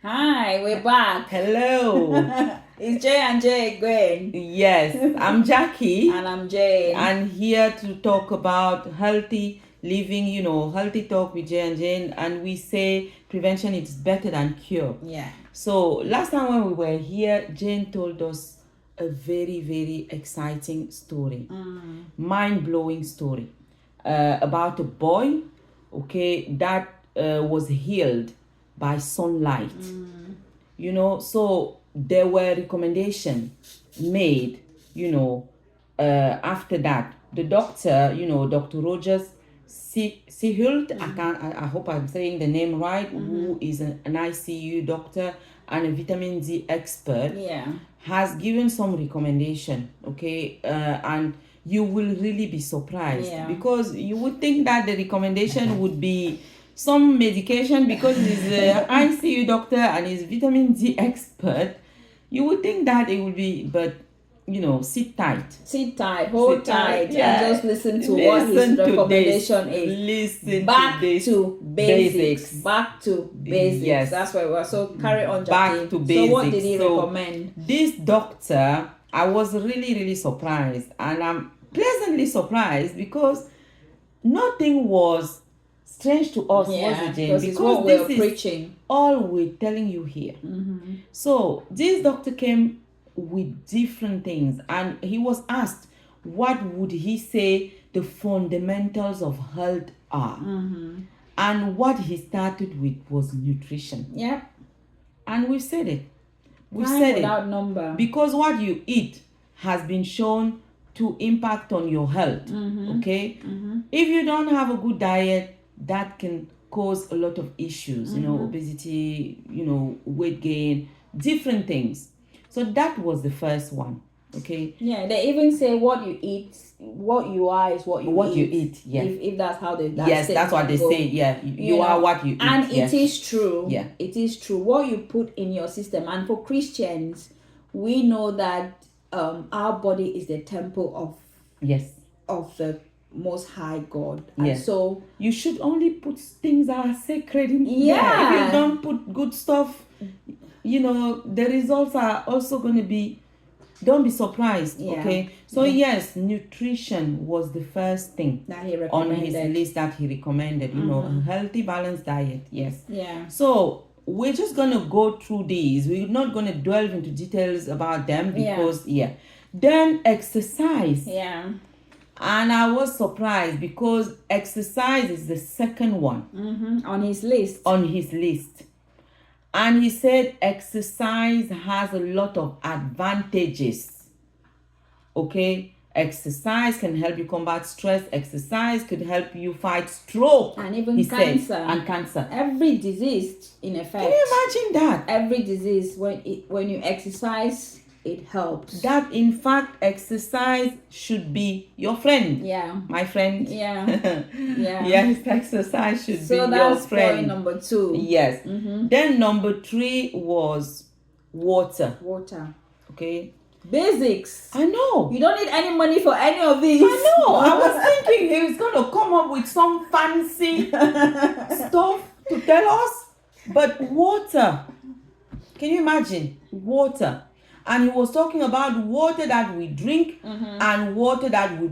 Hi, we're back. Hello. It's J and J again. Yes, I'm Jackie. And I'm Jane. And here to talk about healthy living, healthy talk with Jay and Jane. And we say prevention is better than cure. Yeah. So last time when we were here, Jane told us a very, very exciting story, mind-blowing story about a boy, that was healed by sunlight. So there were recommendations made, after that. The doctor, Dr. Rogers Sihult, I hope I'm saying the name right, who is an ICU doctor and a vitamin D expert, has given some recommendation, and you will really be surprised because you would think that the recommendation would be some medication because he's an ICU doctor and he's vitamin D expert. You would think that it would be, but sit tight. Sit tight, hold tight, and just listen to what his recommendation is. Listen back to basics. Back to basics. Yes. That's why we're so carry on. Back Jackie. to basics. So what did he recommend? This doctor, I was really, really surprised, and I'm pleasantly surprised because nothing was strange to us, was it, Jane? Because what we're preaching. All we're telling you here. So this doctor came with different things, and he was asked what would he say the fundamentals of health are, and what he started with was nutrition. And we said it. We said without it number, because what you eat has been shown to impact on your health. If you don't have a good diet, that can cause a lot of issues, obesity, weight gain, different things. So that was the first one. They even say what you eat, what you are is what you eat. If that's how they that's what they say. You are what you eat. And it is true. It is true. What you put in your system. And for Christians, we know that our body is the temple of the Most High God. And so you should only put things that are sacred in there. If you don't put good stuff, the results are also going to be, don't be surprised. So yes, nutrition was the first thing that he recommended on his list that he recommended. A healthy, balanced diet. So we're just going to go through these. We're not going to delve into details about them because then exercise. And I was surprised because exercise is the second one on his list. And he said exercise has a lot of advantages. Exercise can help you combat stress. Exercise could help you fight stroke. And even cancer. And cancer. Every disease, in effect. Can you imagine that? Every disease, when you exercise, it helps. That, in fact, exercise should be your friend. My friend. Yes, exercise should be your friend. So that's point number 2. Yes. Then number 3 was water. Basics. I know. You don't need any money for any of these. I know. I was thinking he was going to come up with some fancy stuff to tell us. But water. Can you imagine? Water. And he was talking about water that we drink and water that we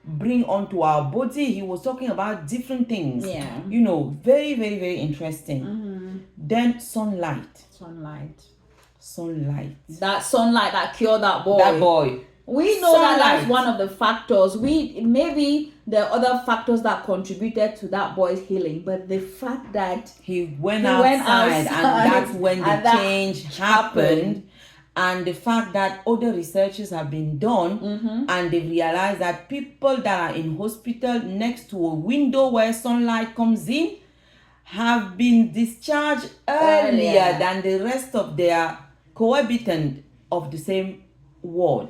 bring onto our body. He was talking about different things. Very, very, very interesting. Then sunlight. That sunlight that cured that boy. We know sunlight. That's one of the factors. Maybe there are other factors that contributed to that boy's healing, but the fact that he went outside and that's when the change happened. And the fact that other researches have been done and they realize that people that are in hospital next to a window where sunlight comes in have been discharged earlier than the rest of their cohabitant of the same ward.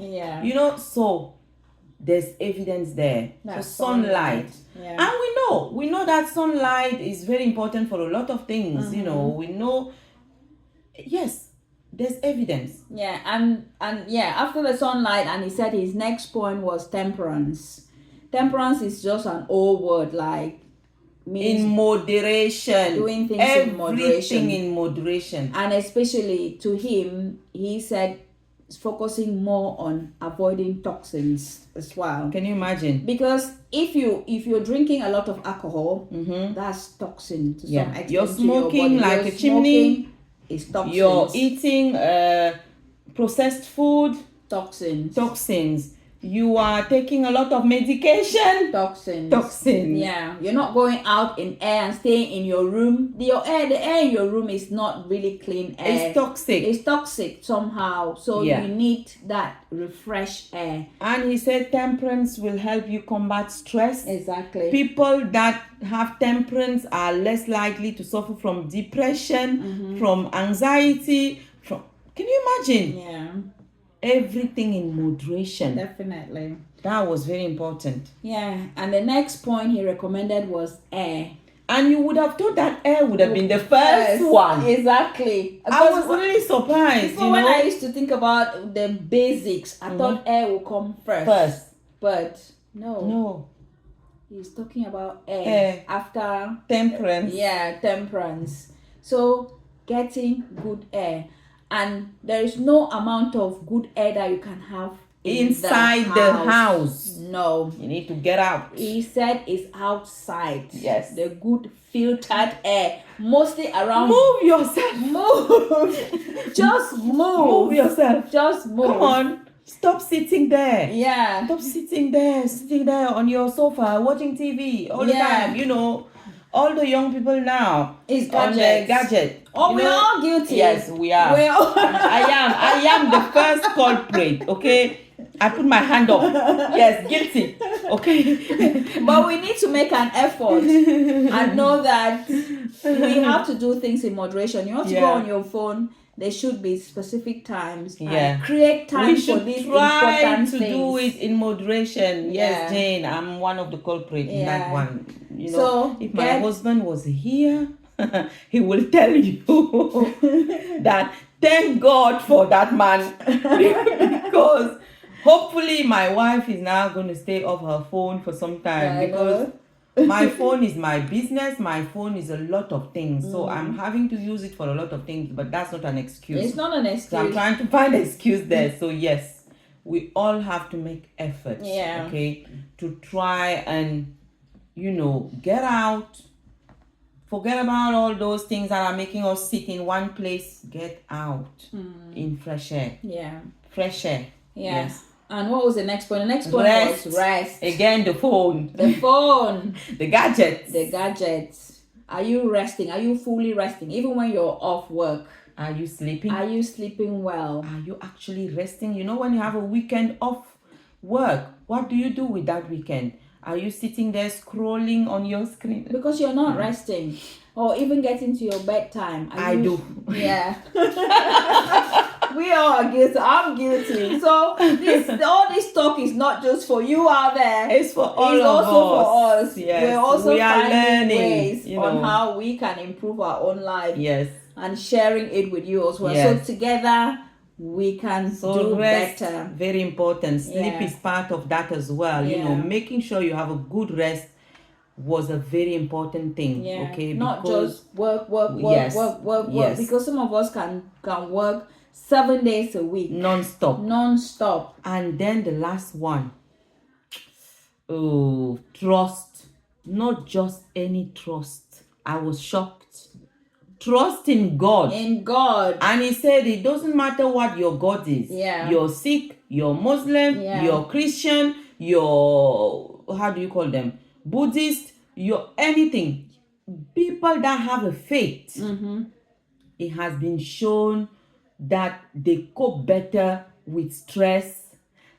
So there's evidence there. That's so sunlight. And we know that sunlight is very important for a lot of things. We know, yes, there's evidence. And after the sunlight, and he said his next point was temperance. Temperance is just an old word, like means in moderation. Doing things Everything in moderation. And especially to him, he said focusing more on avoiding toxins as well. Can you imagine? Because if you're drinking a lot of alcohol, that's toxin to some extent. You're smoking like a chimney. Is toxins. You're eating processed food. Toxins. You are taking a lot of medication. Toxins. Yeah. You're not going out in air and staying in your room. The air in your room is not really clean air. It's toxic somehow. So you need that refreshed air. And he said temperance will help you combat stress. Exactly. People that have temperance are less likely to suffer from depression, from anxiety, can you imagine? Yeah. Everything in moderation. Definitely. That was very important. Yeah. And the next point he recommended was air. And you would have thought that air would have been the first one. Exactly. I was really surprised. Before, when I used to think about the basics, I thought air would come first. But no. He's talking about air after temperance. Yeah, temperance. So getting good air. And there is no amount of good air that you can have inside the house. No. You need to get out. He said it's outside. Yes. The good filtered air. Mostly around. Move yourself. Move. Just move. Move yourself. Just move. Come on. Stop sitting there. Yeah. Stop sitting there on your sofa watching TV all the time. You know, all the young people now is on the gadget. Oh, we're all guilty. Yes, we are. I am the first culprit. Okay, I put my hand up. Yes, guilty. Okay. But we need to make an effort and know that we have to do things in moderation. You have to go on your phone. There should be specific times. Yeah. Create time for these important things. We should try to do it in moderation. Yes, Jane, I'm one of the culprits in that one. You know, so if my husband was here, he will tell you that thank God for that man. Because hopefully my wife is now going to stay off her phone for some time. Because my phone is my business. My phone is a lot of things. So I'm having to use it for a lot of things. But that's not an excuse. It's not an excuse. So I'm trying to find an excuse there. So yes, we all have to make efforts. Okay, to try and, you know, get out. Forget about all those things that are making us sit in one place. Get out in fresh air. Yeah. Fresh air. Yeah. Yes. And what was the next point? The next point was rest. Again, the phone. The phone. The gadgets. The gadgets. Are you resting? Are you fully resting? Even when you're off work. Are you sleeping? Are you sleeping well? Are you actually resting? You know, when you have a weekend off work, what do you do with that weekend? Are you sitting there scrolling on your screen? Because you're not resting. Or even getting to your bedtime. I do. Yeah. We all are guilty. I'm guilty. So all this talk is not just for you out there. It's for all of us. It's also for us. Yes. We're also finding ways on how we can improve our own life. Yes. And sharing it with you as well. Yes. So together we can do rest, better. Very important. Sleep is part of that as well. You know, making sure you have a good rest was a very important thing. Okay, not just work. Yes. Because some of us can work 7 days a week, non-stop. And then the last one, trust. Not just any trust. I was shocked. Trust in God. And he said it doesn't matter what your God is. You're Sikh, you're Muslim, you're Christian, you're, how do you call them? Buddhist, you're anything. People that have a faith, it has been shown that they cope better with stress.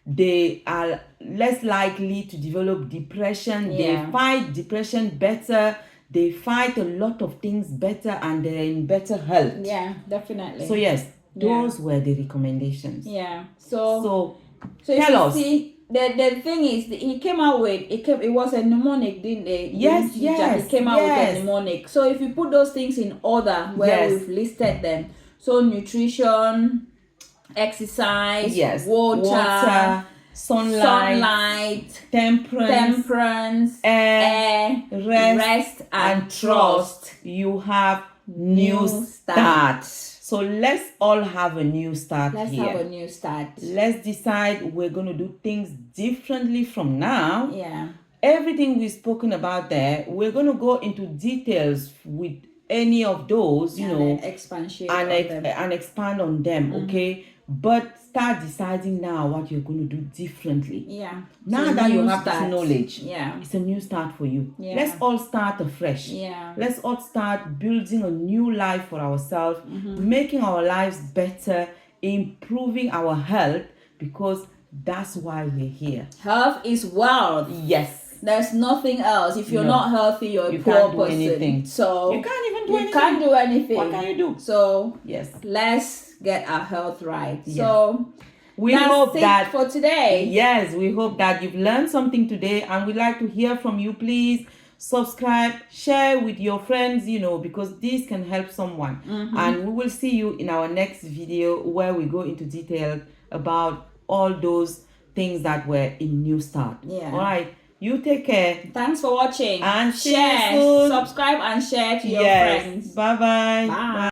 They are less likely to develop depression. They fight depression better. They fight a lot of things better, and they're in better health. Yeah, definitely. So yes, those were the recommendations. Yeah. So tell us. See, the thing is, he came out with it was a mnemonic, didn't they? Yes. He came out with a mnemonic. So if you put those things in order where we've listed them, so nutrition, exercise, water, sunlight, temperance, air, rest and trust, you have new start. So let's all have a new start. Let's have a new start. Let's decide we're going to do things differently from now. Yeah. Everything we've spoken about there, we're going to go into details with any of those, and expand on them, okay? But start deciding now what you're going to do differently. Yeah. Now that you have this knowledge, yeah, it's a new start for you. Yeah. Let's all start afresh. Yeah. Let's all start building a new life for ourselves, making our lives better, improving our health, because that's why we're here. Health is wealth. Yes. There's nothing else. If you're not healthy, you're a poor person. Anything. So you can't even do anything. You can't do anything. What can you do? So yes, let's get our health right. Yes. So we hope that for today. Yes, we hope that you've learned something today, and we'd like to hear from you. Please subscribe, share with your friends, because this can help someone. And we will see you in our next video where we go into detail about all those things that were in New Start. Yeah. All right. You take care. Thanks for watching. And share, subscribe and share to your friends. Bye-bye. Bye.